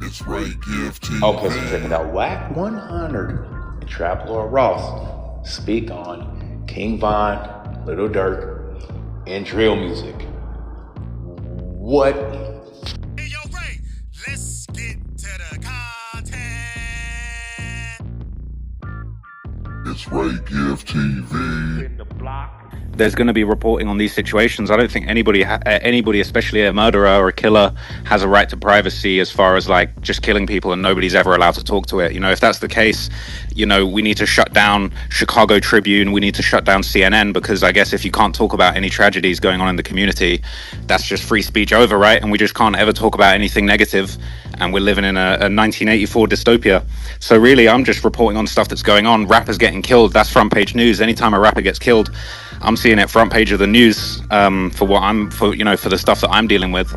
It's right, give TV. Okay, so check it out. Wack 100 and Trap Lord Ross speak on King Von, Little Durk, and drill music. What? Hey, yo, Ray, let's get to the content. It's right, give TV. There's going to be reporting on these situations. I don't think anybody, especially a murderer or a killer, has a right to privacy as far as like just killing people and nobody's ever allowed to talk to it. You know, if that's the case, you know, we need to shut down Chicago Tribune. We need to shut down CNN, because I guess if you can't talk about any tragedies going on in the community, that's just free speech over, right? And we just can't ever talk about anything negative. And we're living in a 1984 dystopia. So really, I'm just reporting on stuff that's going on. Rappers getting killed, that's front page news. Anytime a rapper gets killed, I'm seeing it front page of the news for the stuff that I'm dealing with.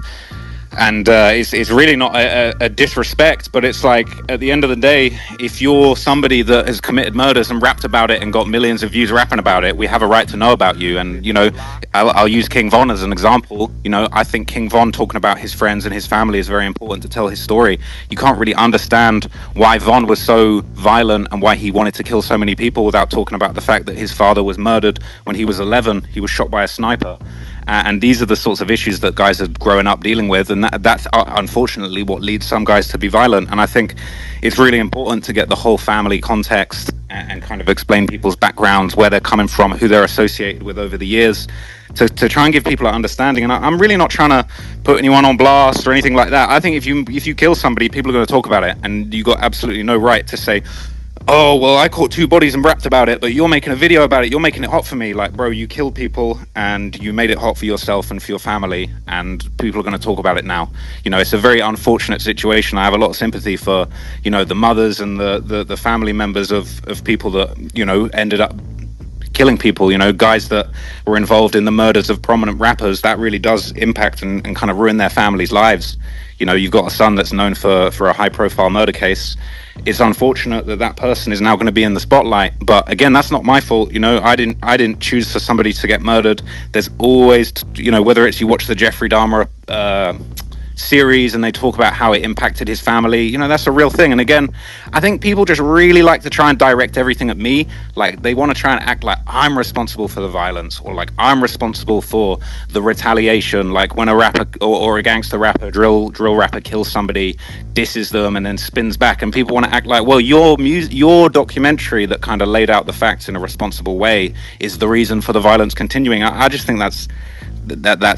And it's really not a disrespect, but it's like, at the end of the day, if you're somebody that has committed murders and rapped about it and got millions of views rapping about it, we have a right to know about you. And, you know, I'll use King Von as an example. You know, I think King Von talking about his friends and his family is very important to tell his story. You can't really understand why Von was so violent and why he wanted to kill so many people without talking about the fact that his father was murdered when he was 11. He was shot by a sniper. And these are the sorts of issues that guys are growing up dealing with, and that's unfortunately what leads some guys to be violent. And I think it's really important to get the whole family context and kind of explain people's backgrounds, where they're coming from, who they're associated with over the years, to try and give people an understanding. And I'm really not trying to put anyone on blast or anything like that. I think if you kill somebody, people are going to talk about it, and you got absolutely no right to say, oh, well, I caught 2 bodies and rapped about it, but you're making a video about it, you're making it hot for me. Like, bro, you killed people and you made it hot for yourself and for your family, and people are going to talk about it now. You know, it's a very unfortunate situation. I have a lot of sympathy for, you know, the mothers and the family members of people that, you know, ended up killing people, you know, guys that were involved in the murders of prominent rappers. That really does impact and kind of ruin their families' lives. You know, you've got a son that's known for a high-profile murder case. It's unfortunate that that person is now going to be in the spotlight, but again, that's not my fault. You know, I didn't choose for somebody to get murdered. There's always, you know, whether it's you watch the Jeffrey Dahmer series and they talk about how it impacted his family, you know, that's a real thing. And again, I think people just really like to try and direct everything at me. Like, they want to try and act like I'm responsible for the violence, or like I'm responsible for the retaliation. Like when a rapper or a gangster rapper, drill rapper kills somebody, disses them, and then spins back, and people want to act like, well, your documentary that kind of laid out the facts in a responsible way is the reason for the violence continuing. I just think that's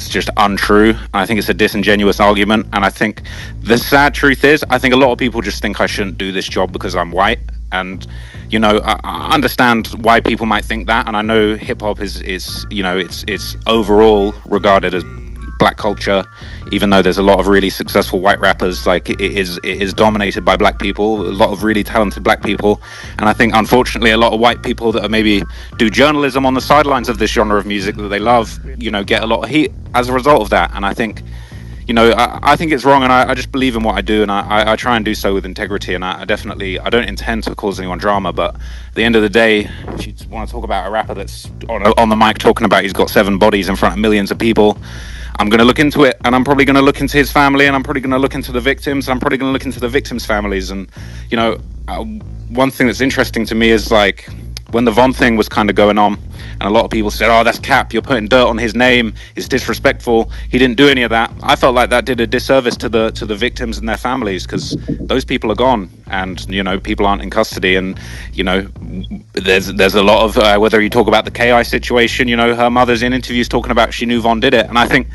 just untrue. I think it's a disingenuous argument, and I think the sad truth is, I think a lot of people just think I shouldn't do this job because I'm white. And, you know, I understand why people might think that, and I know hip-hop is you know, it's overall regarded as black culture, even though there's a lot of really successful white rappers. Like, it is dominated by black people, a lot of really talented black people. And I think, unfortunately, a lot of white people that are maybe do journalism on the sidelines of this genre of music that they love, you know, get a lot of heat as a result of that. And I think, you know, I think it's wrong, and I just believe in what I do, and I try and do so with integrity. And I don't intend to cause anyone drama, but at the end of the day, if you want to talk about a rapper that's on the mic talking about he's got 7 bodies in front of millions of people, I'm going to look into it, and I'm probably going to look into his family, and I'm probably going to look into the victims, and I'm probably going to look into the victims' families. And, you know, one thing that's interesting to me is, like, when the Von thing was kind of going on, and a lot of people said, oh, that's cap, you're putting dirt on his name, it's disrespectful, he didn't do any of that. I felt like that did a disservice to the victims and their families, because those people are gone, and, you know, people aren't in custody. And, you know, there's a lot of whether you talk about the KI situation, you know, her mother's in interviews talking about she knew Von did it. And I think,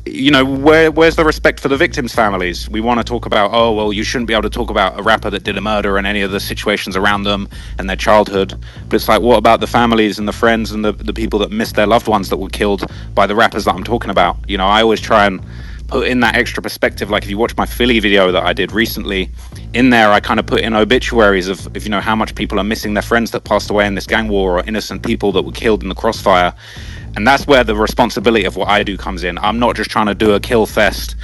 you know, where's the respect for the victims' families? We want to talk about, oh, well, you shouldn't be able to talk about a rapper that did a murder and any of the situations around them and their childhood, but it's like, what about the families and the friends and the people that missed their loved ones that were killed by the rappers that I'm talking about? You know, I always try and put in that extra perspective. Like, if you watch my Philly video that I did recently, in there I kind of put in obituaries of you know, how much people are missing their friends that passed away in this gang war, or innocent people that were killed in the crossfire. And that's where the responsibility of what I do comes in. I'm not just trying to do a kill fest,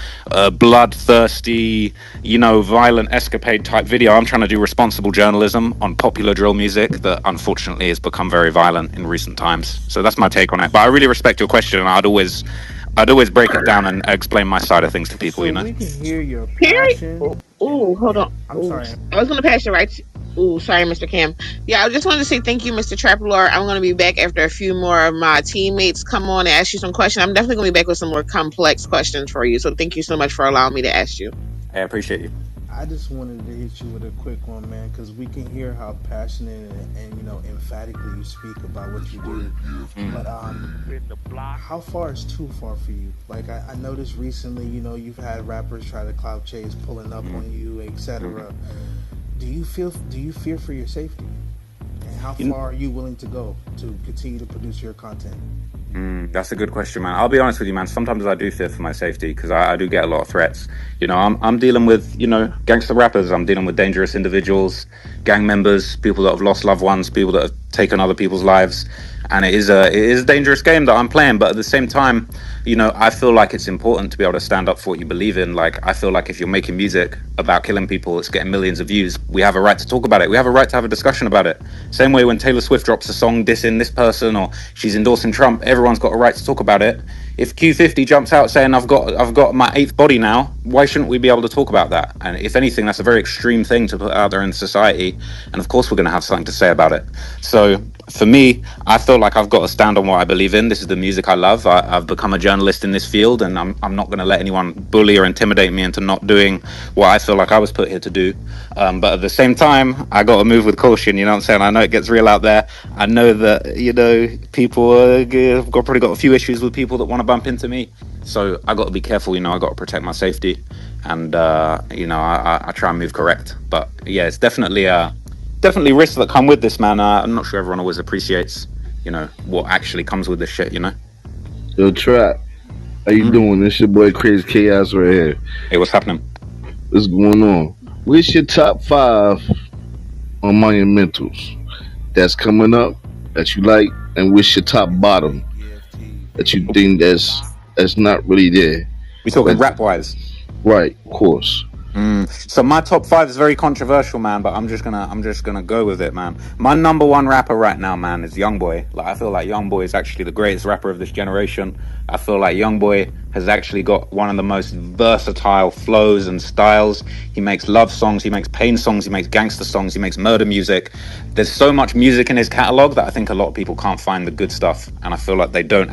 bloodthirsty, you know, violent escapade type video. I'm trying to do responsible journalism on popular drill music that unfortunately has become very violent in recent times. So that's my take on it. But I really respect your question, and I'd always I'd always break it down and explain my side of things to people, So you know. we can hear your Period. passion. Ooh, hold on. I'm Ooh, sorry. I was gonna pass it right. Ooh, sorry, Mr. Kim. Yeah, I just wanted to say thank you, Mr. Trapalore. I'm gonna be back after a few more of my teammates come on and ask you some questions. I'm definitely gonna be back with some more complex questions for you. So thank you so much for allowing me to ask you. I appreciate you. I just wanted to hit you with a quick one, man, because we can hear how passionate and emphatically you speak about what you do. Mm. But how far is too far for you? Like I noticed recently, you've had rappers try to clout chase, pulling up on you, etc. Do you fear for your safety? And how You, far are you willing to go to continue to produce your content? That's a good question, man. I'll be honest with you, man. Sometimes I do fear for my safety because I do get a lot of threats. I'm dealing with gangster rappers. I'm dealing with dangerous individuals, gang members, people that have lost loved ones, people that have taken other people's lives, and it is a dangerous game that I'm playing. But at the same time, I feel like it's important to be able to stand up for what you believe in. Like I feel like if you're making music about killing people, it's getting millions of views. We have a right to talk about it. We have a right to have a discussion about it. Same way when Taylor Swift drops a song dissing this person or she's endorsing Trump, everyone's got a right to talk about it. If Q50 jumps out saying I've got my eighth body now, why shouldn't we be able to talk about that? And if anything, that's a very extreme thing to put out there in society. And of course, we're going to have something to say about it. So for me, I feel like I've got to stand on what I believe in. This is the music I love. I've become a journalist in this field, and I'm not going to let anyone bully or intimidate me into not doing what I feel like I was put here to do. But at the same time, I got to move with caution. You know what I'm saying? I know it gets real out there. I know that people have probably got a few issues with people that want to bump into me. So I got to be careful. I got to protect my safety, and I try and move correct. But yeah, it's definitely risks that come with this, man. I'm not sure everyone always appreciates, what actually comes with this shit. Yo, Trap, how you doing? This your boy Crazy Chaos right here. Hey, what's happening? What's going on? What's your top 5 on monumentals that's coming up that you like, and what's your top bottom that you think that's not really there? We talking But rap wise. right, of course. So my top 5 is very controversial, man, but I'm just gonna go with it, man. My number one rapper right now, man, is YoungBoy. Like I feel like YoungBoy is actually the greatest rapper of this generation. I feel like YoungBoy has actually got one of the most versatile flows and styles. He makes love songs, he makes pain songs, he makes gangster songs, he makes murder music. There's so much music in his catalog that I think a lot of people can't find the good stuff, and I feel like they don't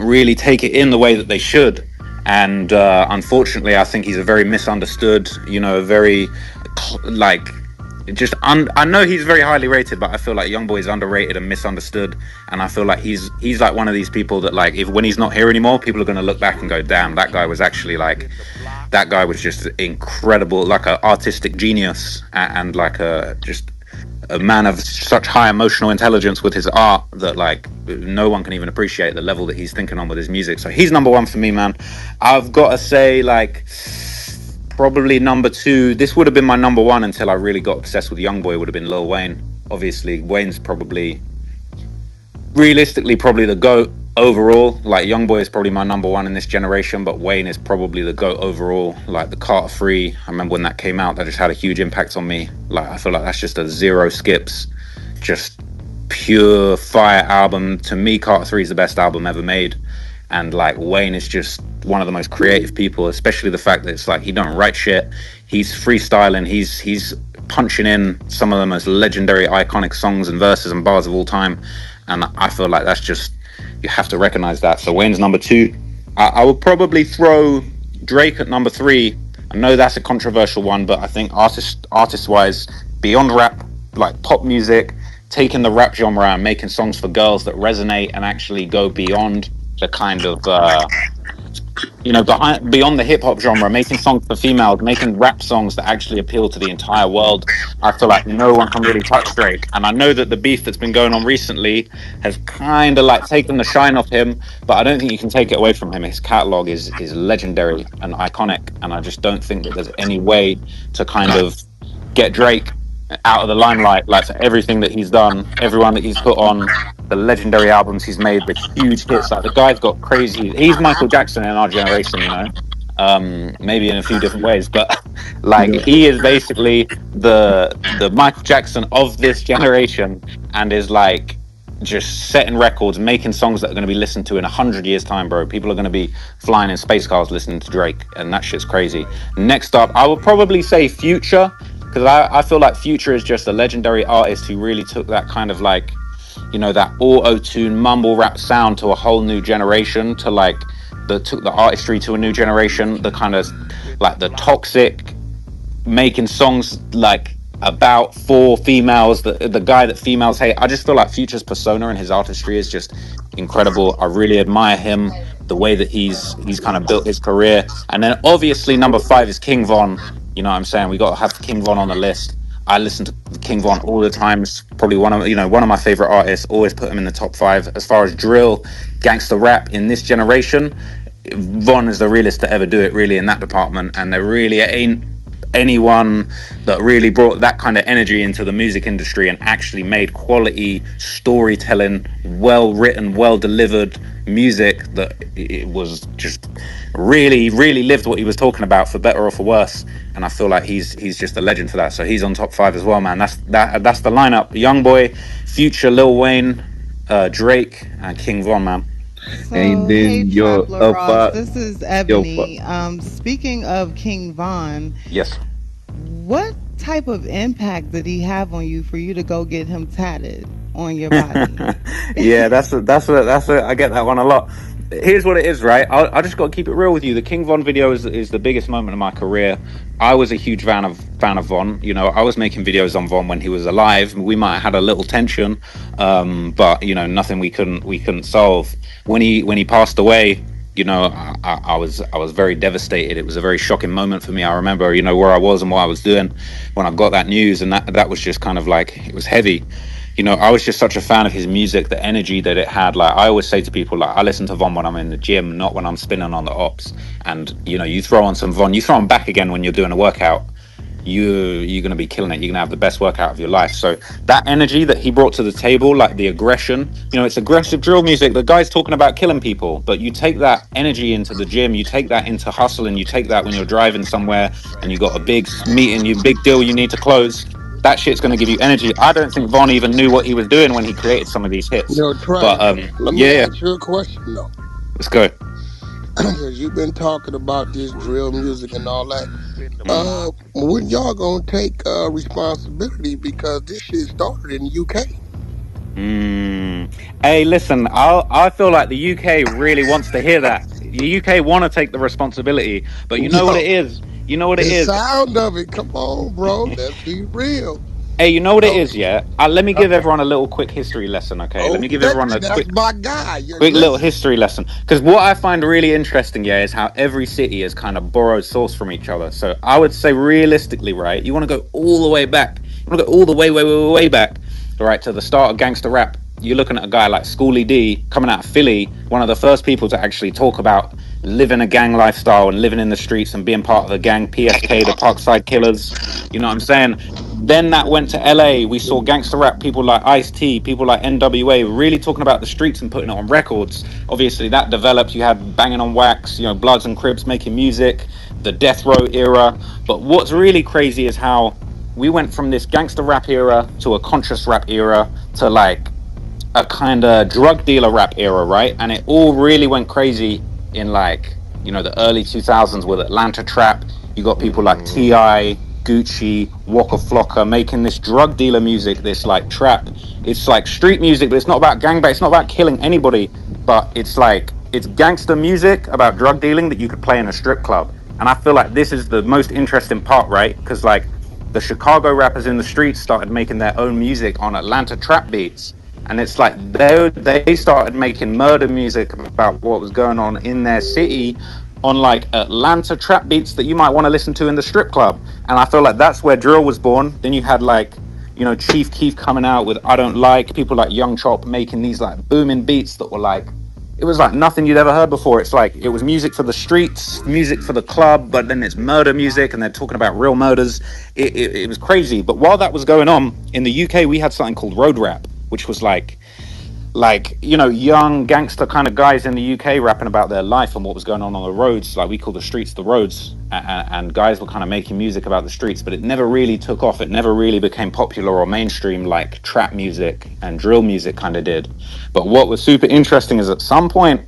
really take it in the way that they should. And unfortunately, I think he's a very misunderstood, very like I know he's very highly rated, but I feel like YoungBoy is underrated and misunderstood. And I feel like he's like one of these people that, like, if when he's not here anymore, people are going to look back and go, damn, that guy was just incredible, like an artistic genius, and like just a man of such high emotional intelligence with his art that, like, no one can even appreciate the level that he's thinking on with his music. So he's number one for me, man. I've got to say, like, probably number 2. This would have been my number 1 until I really got obsessed with YoungBoy. Would have been Lil Wayne. Obviously, Wayne's realistically probably the GOAT overall. Like, YoungBoy is probably my number 1 in this generation, but Wayne is probably the GOAT overall. Like the Carter 3, I remember when that came out, that just had a huge impact on me. Like, I feel like that's just a zero skips, just pure fire album. To me, Carter 3 is the best album ever made. And like, Wayne is just one of the most creative people, especially the fact that it's like he don't write shit, he's freestyling, he's punching in some of the most legendary, iconic songs and verses and bars of all time. And I feel like that's just, you have to recognize that. So Wayne's number 2. I would probably throw Drake at number 3. I know that's a controversial one, but I think artist wise, beyond rap, like pop music, taking the rap genre and making songs for girls that resonate and actually go beyond the kind of beyond the hip hop genre, making songs for females, making rap songs that actually appeal to the entire world. I feel like no one can really touch Drake. And I know that the beef that's been going on recently has kind of like taken the shine off him, but I don't think you can take it away from him. His catalog is legendary and iconic, and I just don't think that there's any way to kind of get Drake out of the limelight. Like, for everything that he's done, everyone that he's put on, the legendary albums he's made, the huge hits. Like, the guy's got crazy. He's Michael Jackson in our generation, maybe in a few different ways, but like, he is basically the Michael Jackson of this generation, and is like just setting records, making songs that are going to be listened to in 100 years' time, bro. People are going to be flying in space cars listening to Drake, and that shit's crazy. Next up, I would probably say Future, because I feel like Future is just a legendary artist who really took that kind of like, you know, that auto-tune mumble rap sound to a whole new generation, to like took the artistry to a new generation, the kind of like the toxic, making songs like about for females, the guy that females hate. I just feel like Future's persona and his artistry is just incredible. I really admire him, the way that he's kind of built his career. And then obviously number 5 is King Von. You know what I'm saying? We got to have King Von on the list. I listen to King Von all the time. It's probably one of my favorite artists. Always put him in the top 5. As far as drill, gangster rap in this generation, Von is the realest to ever do it, really, in that department. And there really ain't anyone that really brought that kind of energy into the music industry and actually made quality storytelling, well written, well delivered music that it was just really lived what he was talking about, for better or for worse. And I feel like he's just a legend for that. So he's on top 5 as well, man. That's the lineup: Youngboy, Future, Lil Wayne, Drake, and King Von, man. So, And then hey, your Traveler Ross, up, this is yo, Ebony. Speaking of King Von, Yes. what type of impact did he have on you for you to go get him tatted on your body? Yeah, that's I get that one a lot. Here's what it is, right? I just got to keep it real with you. The King Von video is the biggest moment of my career. I was a huge fan of Von. You know, I was making videos on Von when he was alive. We might have had a little tension, but you know, nothing we couldn't solve. When he passed away, you know, I was very devastated. It was a very shocking moment for me. I remember, you know, where I was and what I was doing when I got that news, and that was just kind of like, it was heavy. You know, I was just such a fan of his music, the energy that it had. Like, I always say to people, like, I listen to Von when I'm in the gym, not when I'm spinning on the ops. And, you know, you throw on some Von, you throw him back again when you're doing a workout, you're going to be killing it. You're going to have the best workout of your life. So that energy that he brought to the table, like the aggression, you know, it's aggressive drill music. The guy's talking about killing people, but you take that energy into the gym, you take that into hustling, you take that when you're driving somewhere and you got a big meeting, you big deal you need to close. That shit's going to give you energy. I don't think Von even knew what he was doing when he created some of these hits. Yo, Trav, But let me yeah, ask you a question though. let's go. Because you've been talking about this drill music and all that. When y'all gonna take responsibility, because this shit started in the UK? Hey, listen, I feel like the UK really wants to hear that. The UK want to take the responsibility, but you know what Yo, it is? You know what it the is? sound of it. Come on, bro. Let's be real. Hey, you know what it So, is, yeah? Let me give okay. everyone a little quick history lesson, okay? Let Oh, me give everyone a that's my guy. You're quick little listening. history lesson. Because what I find really interesting, yeah, is how every city has kind of borrowed source from each other. So I would say realistically, right, you want to go all the way back. You want to go all the way back, right, to the start of gangster rap. You're looking at a guy like Schoolie D coming out of Philly, one of the first people to actually talk about living a gang lifestyle and living in the streets and being part of a gang, PSK, the Parkside Killers. You know what I'm saying? Then that went to LA. We saw gangster rap, people like Ice-T, people like NWA, really talking about the streets and putting it on records. Obviously, that developed. You had banging on Wax, you know, Bloods and Crips making music, the Death Row era. But what's really crazy is how we went from this gangster rap era to a conscious rap era to like a kind of drug dealer rap era, right? And it all really went crazy in like, you know, the early 2000s with Atlanta trap. You got people like T.I., Gucci, Waka Flocka making this drug dealer music, this like trap. It's like street music, but it's not about gangbang, it's not about killing anybody, but it's like, it's gangster music about drug dealing that you could play in a strip club. And I feel like this is the most interesting part, right? Because like the Chicago rappers in the streets started making their own music on Atlanta trap beats. And it's like they started making murder music about what was going on in their city on like Atlanta trap beats that you might want to listen to in the strip club. And I feel like that's where drill was born. Then you had like, you know, Chief Keef coming out with I Don't Like, people like Young Chop making these like booming beats that were like, it was like nothing you'd ever heard before. It's like, it was music for the streets, music for the club, but then it's murder music and they're talking about real murders. It was crazy. But while that was going on, in the UK, we had something called road rap, which was like like, young gangster kind of guys in the UK rapping about their life and what was going on the roads. Like, we call the streets the roads, and guys were kind of making music about the streets, but it never really took off. It never really became popular or mainstream like trap music and drill music kind of did. But what was super interesting is at some point,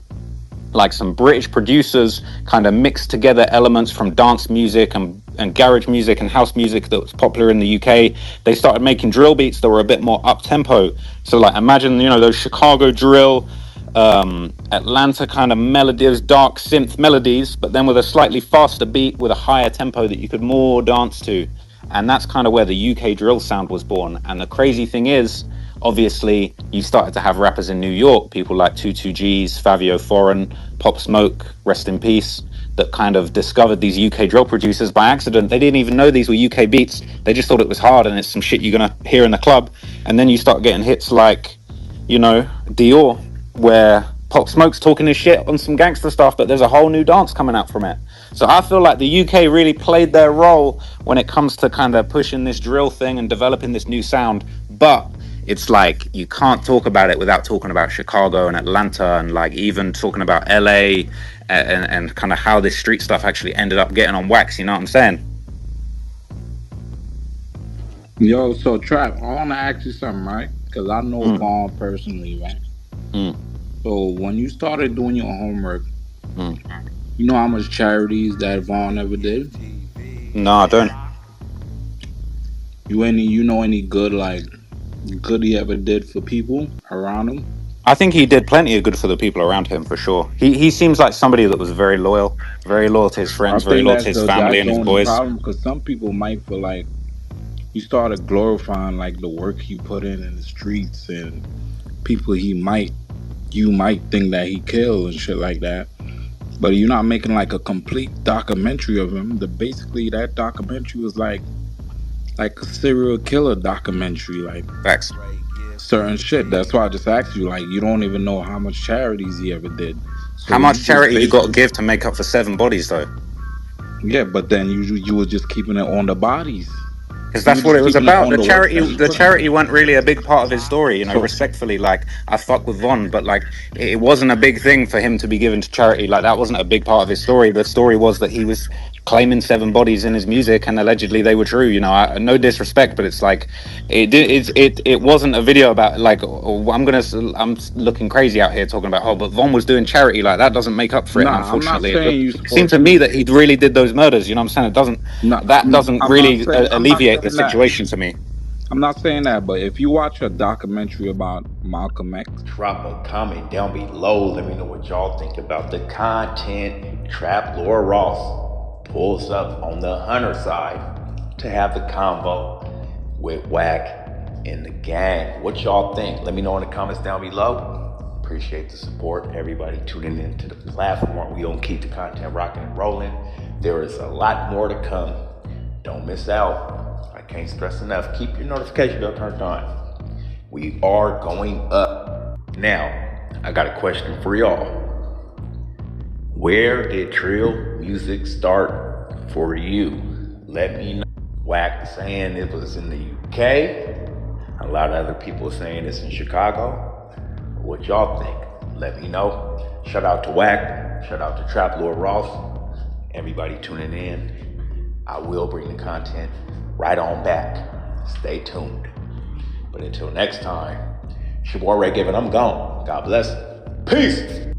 like, some British producers kind of mixed together elements from dance music and garage music and house music that was popular in the UK. They started making drill beats that were a bit more up tempo. So, like, imagine, those Chicago drill, Atlanta kind of melodies, dark synth melodies, but then with a slightly faster beat with a higher tempo that you could more dance to. And that's kind of where the UK drill sound was born. And the crazy thing is, obviously, you started to have rappers in New York, people like 22Gs, Fabio Foreign, Pop Smoke, rest in peace, that kind of discovered these UK drill producers by accident. They didn't even know these were UK beats. They just thought it was hard and it's some shit you're going to hear in the club. And then you start getting hits like, Dior, where Pop Smoke's talking his shit on some gangster stuff, but there's a whole new dance coming out from it. So I feel like the UK really played their role when it comes to kind of pushing this drill thing and developing this new sound. But it's like, you can't talk about it without talking about Chicago and Atlanta, and like even talking about LA and kind of how this street stuff actually ended up getting on wax. You know what I'm saying? Yo, so Trap, I want to ask you something, right? Because I know Vaughn personally, right? So when you started doing your homework, you know how much charities that Vaughn ever did? No, I don't. You know any good he ever did for people around him? I think he did plenty of good for the people around him, for sure. He seems like somebody that was very loyal to his friends, I very think loyal to his family and that's his the only boys. problem, because some people might feel like he started glorifying like the work he put in the streets and people you might think that he killed and shit like that. But you're not making like a complete documentary of him. Basically that documentary was like a serial killer documentary, like Facts. certain shit. That's why I just asked you, like, you don't even know how much charities he ever did. So How much charity you got to give to make up for 7 bodies, though? Yeah, but then you were just keeping it on the bodies. Because that's what it was about. The charity wasn't really a big part of his story, respectfully. Like, I fuck with Von, but like, it wasn't a big thing for him to be given to charity. Like, that wasn't a big part of his story. The story was that he was claiming 7 bodies in his music, and allegedly they were true. No disrespect, but it's like, it wasn't a video about like, I'm looking crazy out here talking about, but Von was doing charity. Like, that doesn't make up for it. Unfortunately, it seemed to me that he really did those murders. You know what I'm saying? That doesn't really alleviate the situation to me. I'm not saying that, but if you watch a documentary about Malcolm X, drop a comment down below. Let me know what y'all think about the content. Trap Lord Ross pulls up on the Hunter side to have the convo with Wack and the gang. What y'all think? Let me know in the comments down below. Appreciate the support. Everybody tuning into the platform. We gonna keep the content rocking and rolling. There is a lot more to come. Don't miss out. I can't stress enough. Keep your notification bell turned on. We are going up. Now, I got a question for y'all. Where did drill music start for you? Let me know. Wack saying it was in the UK. A lot of other people saying it's in Chicago. What y'all think? Let me know. Shout out to Wack. Shout out to Trap Lord Ross. Everybody tuning in. I will bring the content right on back. Stay tuned. But until next time, it's your boy Ray Given. I'm gone. God bless. Peace.